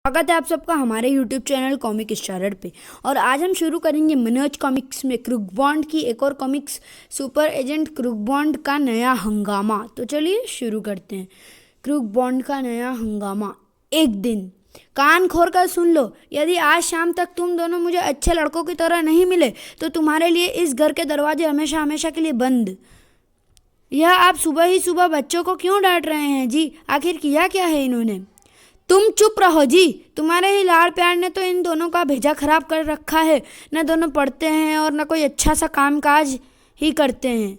स्वागत है आप सबका हमारे YouTube चैनल कॉमिक स्टारर पे। और आज हम शुरू करेंगे मनोज कॉमिक्स में क्रूक बॉन्ड की एक और comics, super agent crook bond का नया हंगामा। तो चलिए शुरू करते हैं। क्रूक बॉन्ड का नया हंगामा। एक दिन कान खोल कर सुन लो, यदि आज शाम तक तुम दोनों मुझे अच्छे लड़कों की तरह नहीं मिले तो तुम्हारे लिए इस घर के दरवाजे हमेशा हमेशा के लिए बंद। यह आप सुबह ही सुबह बच्चों को क्यों डांट रहे हैं जी? आखिर किया क्या है इन्होंने? तुम चुप रहो जी, तुम्हारे ही लाड़ प्यार ने तो इन दोनों का भेजा खराब कर रखा है। न दोनों पढ़ते हैं और न कोई अच्छा सा कामकाज ही करते हैं।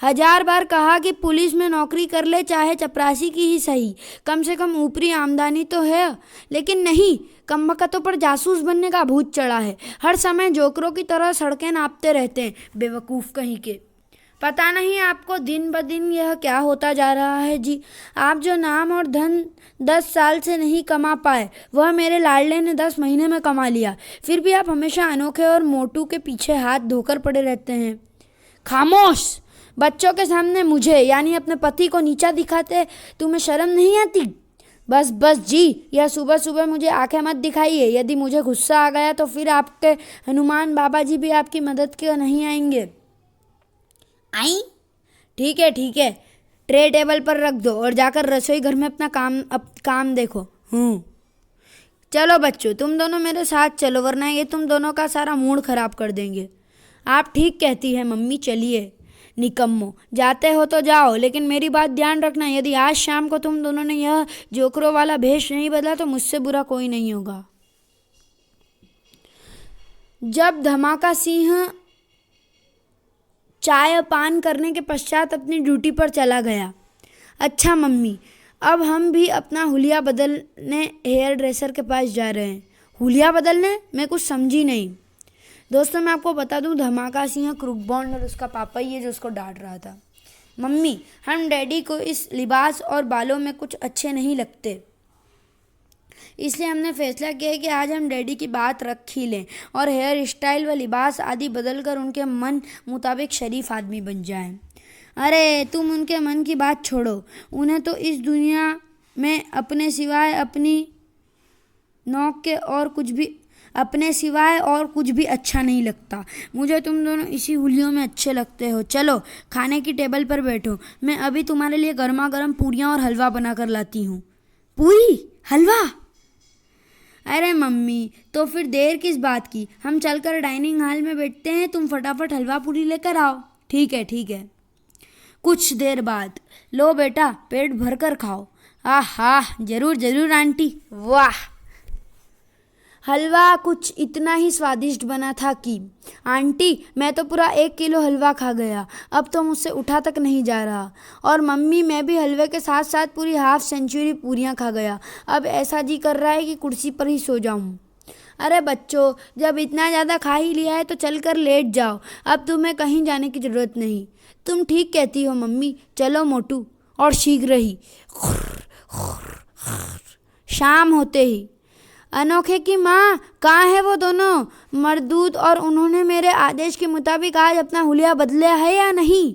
1000 बार कहा कि पुलिस में नौकरी कर ले, चाहे चपरासी की ही सही, कम से कम ऊपरी आमदनी तो है। लेकिन नहीं, कमबख्तों पर जासूस बनने का भूत चढ़ा है। हर समय जोकरों की तरह सड़कें नापते रहते हैं, बेवकूफ़ कहीं के। पता नहीं आपको दिन ब दिन यह क्या होता जा रहा है जी। आप जो नाम और धन 10 साल से नहीं कमा पाए, वह मेरे लाडले ने 10 महीने में कमा लिया। फिर भी आप हमेशा अनोखे और मोटू के पीछे हाथ धोकर पड़े रहते हैं। खामोश! बच्चों के सामने मुझे यानी अपने पति को नीचा दिखाते तुम्हें शर्म नहीं आती? बस बस जी, यह सुबह सुबह मुझे आंखें मत दिखाइए। यदि मुझे गुस्सा आ गया तो फिर आपके हनुमान बाबा जी भी आपकी मदद के नहीं आएंगे। आई? ठीक है, ट्रे टेबल पर रख दो और जाकर रसोई घर में अपना काम देखो। चलो बच्चों, तुम दोनों मेरे साथ चलो, वरना ये तुम दोनों का सारा मूड खराब कर देंगे। आप ठीक कहती है मम्मी, चलिए। निकम्मो, जाते हो तो जाओ, लेकिन मेरी बात ध्यान रखना, यदि आज शाम को तुम दोनों ने यह जोकरों वाला भेष नहीं बदला तो मुझसे बुरा कोई नहीं होगा। जब धमाका सिंह चाय पान करने के पश्चात अपनी ड्यूटी पर चला गया। अच्छा मम्मी, अब हम भी अपना हुलिया बदलने हेयर ड्रेसर के पास जा रहे हैं। हुलिया बदलने? मैं कुछ समझी नहीं। दोस्तों, मैं आपको बता दूं, धमाका सिंह क्रूक बॉन्ड और उसका पापा ही है जो उसको डांट रहा था। मम्मी, हम डैडी को इस लिबास और बालों में कुछ अच्छे नहीं लगते, इसलिए हमने फैसला किया है कि आज हम डैडी की बात रख ही लें और हेयर स्टाइल व लिबास आदि बदलकर उनके मन मुताबिक शरीफ आदमी बन जाएं। अरे तुम उनके मन की बात छोड़ो, उन्हें तो इस दुनिया में अपने सिवाय और कुछ भी अच्छा नहीं लगता। मुझे तुम दोनों इसी हुलियों में अच्छे लगते हो। चलो खाने की टेबल पर बैठो, मैं अभी तुम्हारे लिए गर्मा गर्म पूरियाँ और हलवा बना कर लाती हूँ। पूरी? हलवा? अरे मम्मी, तो फिर देर किस बात की, हम चलकर डाइनिंग हॉल में बैठते हैं, तुम फटाफट हलवा पूरी लेकर आओ। ठीक है। कुछ देर बाद, लो बेटा, पेट भर कर खाओ। आहा, जरूर आंटी। वाह! हलवा कुछ इतना ही स्वादिष्ट बना था कि आंटी, मैं तो पूरा 1 किलो हलवा खा गया, अब तो मुझसे उठा तक नहीं जा रहा। और मम्मी, मैं भी हलवे के साथ साथ पूरी हाफ सेंचुरी पूरियाँ खा गया, अब ऐसा जी कर रहा है कि कुर्सी पर ही सो जाऊँ। अरे बच्चों, जब इतना ज़्यादा खा ही लिया है तो चल कर लेट जाओ, अब तुम्हें कहीं जाने की ज़रूरत नहीं। तुम ठीक कहती हो मम्मी, चलो मोटू। और शीघ्र ही शाम होते ही, अनोखे की माँ, कहाँ है वो दोनों मर्दूद, और उन्होंने मेरे आदेश के मुताबिक आज अपना हुलिया बदला है या नहीं?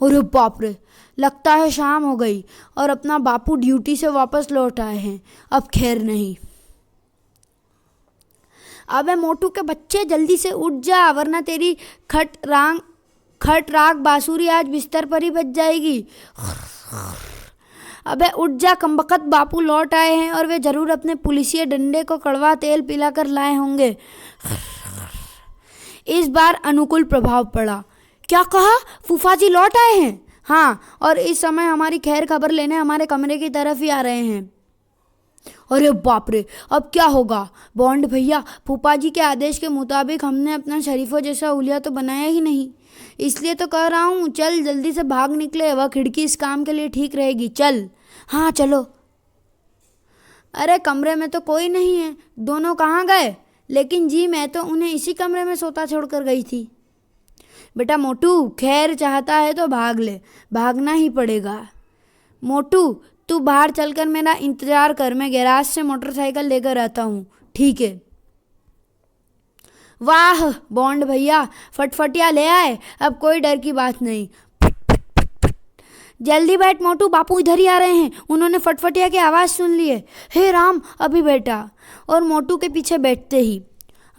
अरे बाप रे, लगता है शाम हो गई और अपना बापू ड्यूटी से वापस लौट आए हैं। अब खैर नहीं। अबे मोटू के बच्चे, जल्दी से उठ जा, वरना तेरी खट राग बांसुरी आज बिस्तर पर ही बज जाएगी। अबे उठ जा कमबख्त, बापू लौट आए हैं और वे जरूर अपने पुलिसिया डंडे को कड़वा तेल पिलाकर लाए होंगे। इस बार अनुकूल प्रभाव पड़ा। क्या कहा? फूफा जी लौट आए हैं? हाँ, और इस समय हमारी खैर खबर लेने हमारे कमरे की तरफ ही आ रहे हैं। अरे बाप रे, अब क्या होगा? बॉन्ड भैया, फूफा जी के आदेश के मुताबिक हमने अपना शरीफों जैसा हुलिया तो बनाया ही नहीं, इसलिए तो कह रहा हूँ, चल जल्दी से भाग निकले, वह खिड़की इस काम के लिए ठीक रहेगी। चल। हाँ चलो। अरे कमरे में तो कोई नहीं है, दोनों कहाँ गए? लेकिन जी, मैं तो उन्हें इसी कमरे में सोता छोड़कर गई थी। बेटा मोटू, खैर चाहता है तो भाग ले, भागना ही पड़ेगा। मोटू, तू बाहर चलकर मेरा इंतजार कर, मैं गैराज से मोटरसाइकिल लेकर आता हूँ। ठीक है। वाह बॉन्ड भैया, फटफटिया ले आए, अब कोई डर की बात नहीं। जल्दी बैठ मोटू, बापू इधर ही आ रहे हैं। उन्होंने फटफटिया की आवाज़ सुन ली है। हे राम, अभी बेटा। और मोटू के पीछे बैठते ही,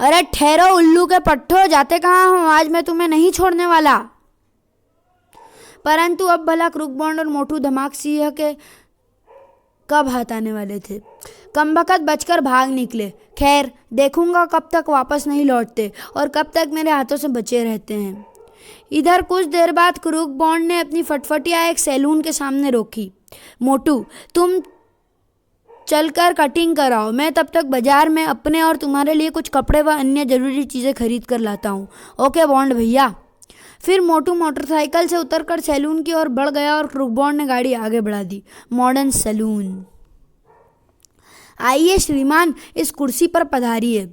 अरे ठहरो उल्लू के पट्टो, जाते कहाँ हो? आज मैं तुम्हें नहीं छोड़ने वाला। परंतु अब भला क्रूकबॉन्ड और मोटू धमाक सिंह के कब हाथ आने वाले थे। कमबख्त बचकर भाग निकले। खैर, देखूंगा कब तक वापस नहीं लौटते और कब तक मेरे हाथों से बचे रहते हैं। इधर कुछ देर बाद क्रूकबॉन्ड ने अपनी फटफटिया एक सैलून के सामने रोकी। मोटू, तुम चलकर कटिंग कराओ, मैं तब तक बाजार में अपने और तुम्हारे लिए कुछ कपड़े व अन्य ज़रूरी चीज़ें खरीद कर लाता हूँ। ओके बॉन्ड भैया। फिर मोटू मोटरसाइकिल से उतरकर सैलून की ओर बढ़ गया और क्रूकबॉन्ड ने गाड़ी आगे बढ़ा दी। Modern salon. आइए श्रीमान, इस कुर्सी पर पधारिए।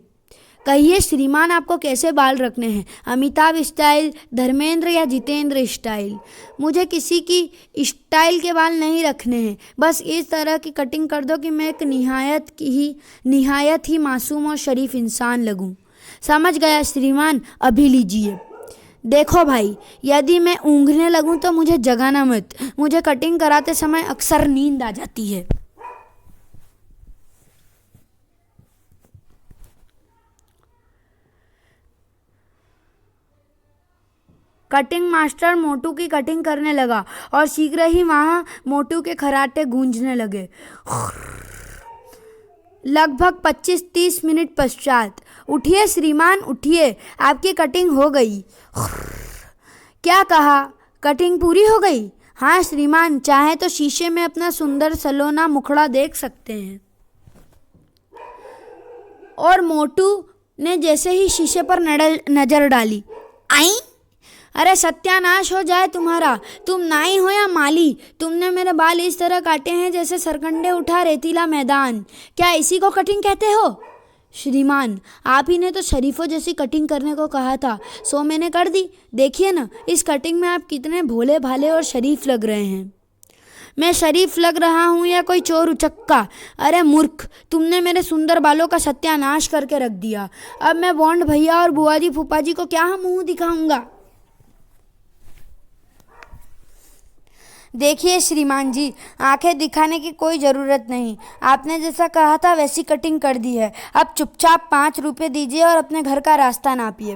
कहिए श्रीमान, आपको कैसे बाल रखने हैं? अमिताभ स्टाइल, धर्मेंद्र या जितेंद्र स्टाइल? मुझे किसी की स्टाइल के बाल नहीं रखने हैं, बस इस तरह की कटिंग कर दो कि मैं एक निहायत ही मासूम और शरीफ इंसान लगूं। समझ गया श्रीमान, अभी लीजिए। देखो भाई, यदि मैं ऊँघने लगूं तो मुझे जगाना मत, मुझे कटिंग कराते समय अक्सर नींद आ जाती है। कटिंग मास्टर मोटू की कटिंग करने लगा और शीघ्र ही वहाँ मोटू के खर्राटे गूंजने लगे। लगभग 25-30 मिनट पश्चात, उठिए श्रीमान उठिए, आपकी कटिंग हो गई। क्या कहा? कटिंग पूरी हो गई? हाँ श्रीमान, चाहे तो शीशे में अपना सुंदर सलोना मुखड़ा देख सकते हैं। और मोटू ने जैसे ही शीशे पर नजर डाली, आई, अरे सत्यानाश हो जाए तुम्हारा, तुम नाई हो या माली? तुमने मेरे बाल इस तरह काटे हैं जैसे सरकंडे उठा रेतीला मैदान। क्या इसी को कटिंग कहते हो? श्रीमान, आप ही ने तो शरीफों जैसी कटिंग करने को कहा था, सो मैंने कर दी। देखिए ना, इस कटिंग में आप कितने भोले भाले और शरीफ लग रहे हैं। मैं शरीफ लग रहा हूँ या कोई चोर उचक्का? अरे मूर्ख, तुमने मेरे सुंदर बालों का सत्यानाश करके रख दिया। अब मैं बॉन्ड भैया और बुआ जी फूफा जी को क्या मुँह दिखाऊंगा? देखिए श्रीमान जी, आंखें दिखाने की कोई ज़रूरत नहीं, आपने जैसा कहा था वैसी कटिंग कर दी है। अब चुपचाप 5 रुपये दीजिए और अपने घर का रास्ता नापिए।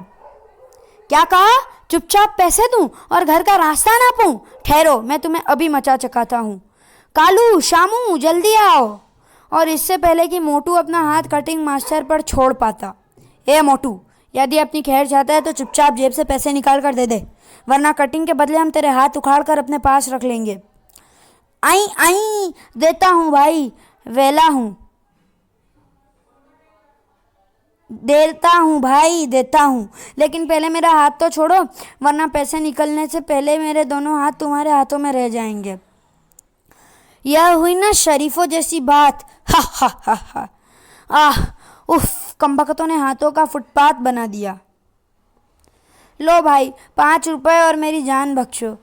क्या कहा? चुपचाप पैसे दूं और घर का रास्ता नापूं? ठहरो, मैं तुम्हें अभी मचा चकाता हूँ। कालू, शामू, जल्दी आओ। और इससे पहले कि मोटू अपना हाथ कटिंग मास्टर पर छोड़ पाता, ए मोटू, यदि अपनी खैर चाहता है तो चुपचाप जेब से पैसे निकाल कर दे दे, वरना कटिंग के बदले हम तेरे हाथ उखाड़ कर अपने पास रख लेंगे। आई आई, देता हूँ भाई, वेला हूँ, देता हूँ, लेकिन पहले मेरा हाथ तो छोड़ो, वरना पैसे निकलने से पहले मेरे दोनों हाथ तुम्हारे हाथों में रह जाएंगे। यह हुई ना शरीफों जैसी बात। हा हा हा हा। आह, उफ, कमबख्तों ने हाथों का फुटपाथ बना दिया। लो भाई, 5 रुपये और मेरी जान बख्शो।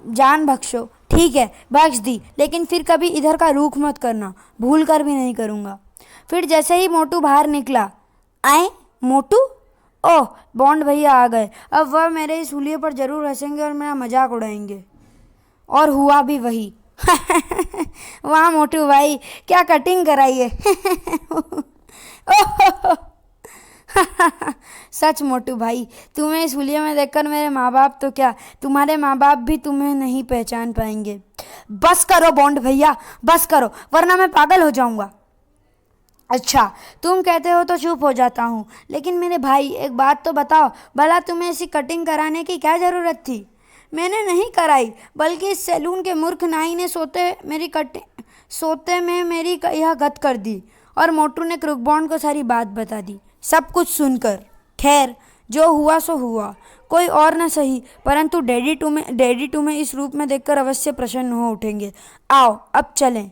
जान बख्शो। ठीक है, बख्श दी, लेकिन फिर कभी इधर का रुख मत करना, भूल कर भी नहीं करूँगा। फिर जैसे ही मोटू बाहर निकला, आए मोटू, ओह बॉन्ड भैया आ गए। अब वह मेरे इस हुलिये पर ज़रूर हंसेंगे और मेरा मजाक उड़ाएंगे। और हुआ भी वही। वाह मोटू भाई, क्या कटिंग कराई है। सच मोटू भाई, तुम्हें इस हुलिये में देखकर मेरे माँ बाप तो क्या, तुम्हारे माँ बाप भी तुम्हें नहीं पहचान पाएंगे। बस करो बॉन्ड भैया, बस करो, वरना मैं पागल हो जाऊंगा। अच्छा, तुम कहते हो तो चुप हो जाता हूँ, लेकिन मेरे भाई एक बात तो बताओ, भला तुम्हें ऐसी कटिंग कराने की क्या ज़रूरत थी? मैंने नहीं कराई, बल्कि इस सैलून के मूर्ख नाई ने सोते में मेरी यह गत कर दी। और मोटू ने क्रूकबॉन्ड को सारी बात बता दी, सब कुछ सुनकर। खैर, जो हुआ सो हुआ, कोई और न सही, परंतु डैडी तुम्हें इस रूप में देखकर अवश्य प्रसन्न हो उठेंगे। आओ अब चलें।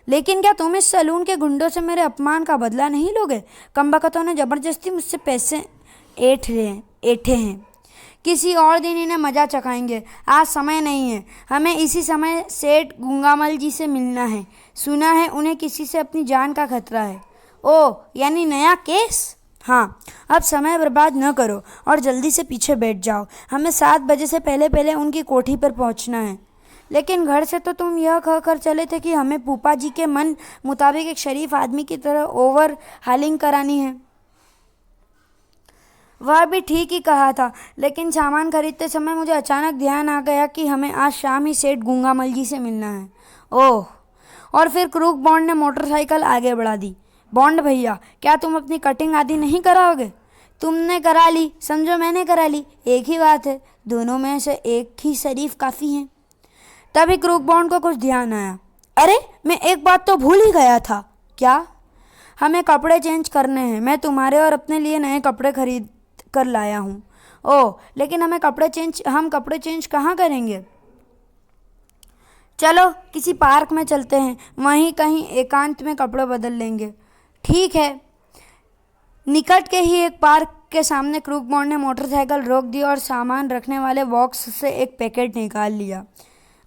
लेकिन क्या तुम इस सैलून के गुंडों से मेरे अपमान का बदला नहीं लोगे? कमबख्तों ने ज़बरदस्ती मुझसे पैसे ऐंठे हैं। किसी और दिन इन्हें मज़ा चखाएंगे, आज समय नहीं है। हमें इसी समय सेठ गंगामल जी से मिलना है। सुना है उन्हें किसी से अपनी जान का खतरा है। ओह, यानी नया केस? हाँ, अब समय बर्बाद न करो और जल्दी से पीछे बैठ जाओ। हमें 7 बजे से पहले पहले उनकी कोठी पर पहुंचना है। लेकिन घर से तो तुम यह कह कर चले थे कि हमें फूफा जी के मन मुताबिक एक शरीफ आदमी की तरह ओवर हालिंग करानी है। वह भी ठीक ही कहा था, लेकिन सामान खरीदते समय मुझे अचानक ध्यान आ गया कि हमें आज शाम ही सेठ गूंगामल जी से मिलना है। ओह! और फिर क्रूक बॉन्ड ने मोटरसाइकिल आगे बढ़ा दी। बॉन्ड भैया, क्या तुम अपनी कटिंग आदि नहीं कराओगे? तुमने करा ली, समझो मैंने करा ली, एक ही बात है। दोनों में से एक ही शरीफ काफ़ी है। तभी क्रूक बॉन्ड को कुछ ध्यान आया। अरे, मैं एक बात तो भूल ही गया था। क्या? हमें कपड़े चेंज करने हैं। मैं तुम्हारे और अपने लिए नए कपड़े खरीद कर लाया हूँ। ओह, लेकिन हम कपड़े चेंज कहाँ करेंगे? चलो किसी पार्क में चलते हैं, वहीं कहीं एकांत में कपड़े बदल लेंगे। ठीक है। निकट के ही एक पार्क के सामने क्रूक बॉन्ड ने मोटरसाइकिल रोक दी और सामान रखने वाले बॉक्स से एक पैकेट निकाल लिया।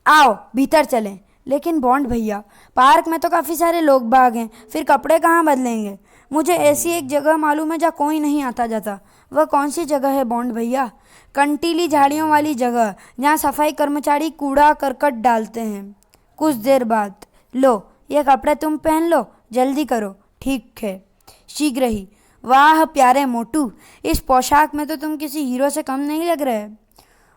आओ भीतर चलें। लेकिन बॉन्ड भैया, पार्क में तो काफ़ी सारे लोग बाग हैं, फिर कपड़े कहाँ बदलेंगे? मुझे ऐसी एक जगह मालूम है जहाँ कोई नहीं आता जाता। वह कौन सी जगह है बॉन्ड भैया? कंटीली झाड़ियों वाली जगह, जहाँ सफाई कर्मचारी कूड़ा करकट डालते हैं। कुछ देर बाद, लो ये कपड़े तुम पहन लो, जल्दी करो। ठीक है, शीघ्र ही। वाह प्यारे मोटू, इस पोशाक में तो तुम किसी हीरो से कम नहीं लग रहे।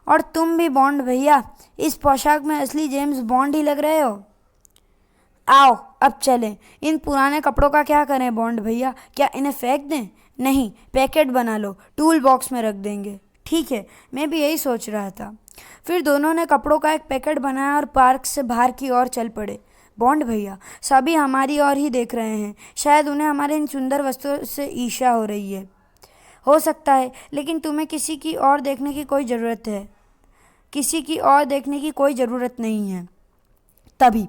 और तुम भी बॉन्ड भैया, इस पोशाक में असली जेम्स बॉन्ड ही लग रहे हो। आओ अब चलें। इन पुराने कपड़ों का क्या करें बॉन्ड भैया? क्या इन्हें फेंक दें? नहीं, पैकेट बना लो, टूल बॉक्स में रख देंगे। ठीक है, मैं भी यही सोच रहा था। फिर दोनों ने कपड़ों का एक पैकेट बनाया और पार्क से बाहर की ओर चल पड़े। बॉन्ड भैया, सभी हमारी ओर ही देख रहे हैं। शायद उन्हें हमारे इन सुंदर वस्त्रों से ईर्ष्या हो रही है। हो सकता है, लेकिन तुम्हें किसी की ओर देखने की कोई ज़रूरत है। किसी की ओर देखने की कोई ज़रूरत नहीं है। तभी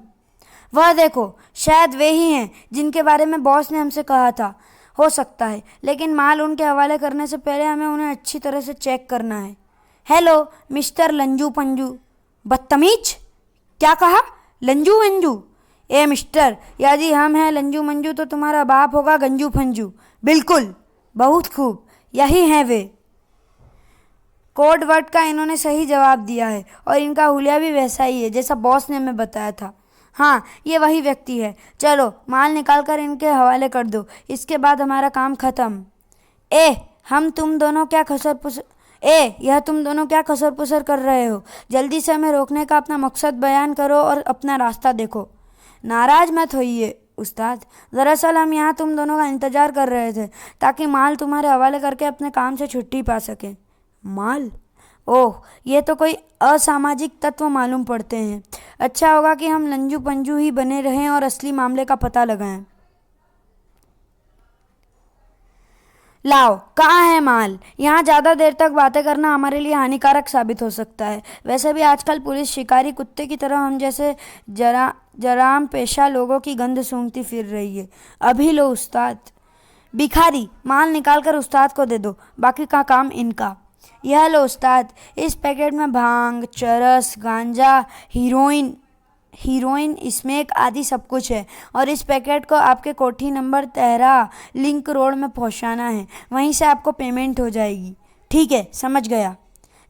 वह देखो, शायद वे ही हैं जिनके बारे में बॉस ने हमसे कहा था। हो सकता है, लेकिन माल उनके हवाले करने से पहले हमें उन्हें अच्छी तरह से चेक करना है। हेलो मिस्टर लंजू पंजू। बदतमीज! क्या कहा? लंजू मंजू? ए मिस्टर, यदि हम हैं लंजू मंजू तो तुम्हारा बाप होगा गंजू फंजू। बिल्कुल, बहुत खूब, यही हैं वे। कोड वर्ड का इन्होंने सही जवाब दिया है और इनका हुलिया भी वैसा ही है जैसा बॉस ने हमें बताया था। हाँ, ये वही व्यक्ति है। चलो माल निकाल कर इनके हवाले कर दो, इसके बाद हमारा काम ख़त्म। यह तुम दोनों क्या खसर पुसर कर रहे हो? जल्दी से हमें रोकने का अपना मकसद बयान करो और अपना रास्ता देखो। नाराज मत होइए उस्ताद, दरअसल हम यहाँ तुम दोनों का इंतज़ार कर रहे थे ताकि माल तुम्हारे हवाले करके अपने काम से छुट्टी पा सके। माल? ओह, ये तो कोई असामाजिक तत्व मालूम पड़ते हैं। अच्छा होगा कि हम लंजू पंजू ही बने रहें और असली मामले का पता लगाएं। लाओ, कहाँ है माल? यहाँ ज़्यादा देर तक बातें करना हमारे लिए हानिकारक साबित हो सकता है। वैसे भी आजकल पुलिस शिकारी कुत्ते की तरह हम जैसे जराम पेशा लोगों की गंध सूंघती फिर रही है। अभी लो उस्ताद। भिखारी, माल निकाल कर उस्ताद को दे दो, बाकी का काम इनका। यह लो उस्ताद, इस पैकेट में भांग, चरस, गांजा, हीरोइन, स्मैक आदि सब कुछ है और इस पैकेट को आपके कोठी नंबर 13 लिंक रोड में पहुंचाना है। वहीं से आपको पेमेंट हो जाएगी। ठीक है, समझ गया।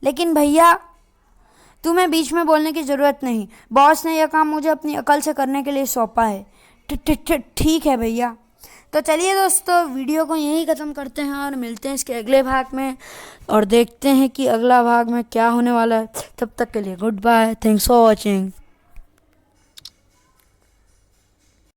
लेकिन भैया, तुम्हें बीच में बोलने की ज़रूरत नहीं। बॉस ने यह काम मुझे अपनी अकल से करने के लिए सौंपा है। ठीक है भैया। तो चलिए दोस्तों, वीडियो को यहीं ख़त्म करते हैं और मिलते हैं इसके अगले भाग में और देखते हैं कि अगला भाग में क्या होने वाला है। तब तक के लिए goodbye, thanks for watching.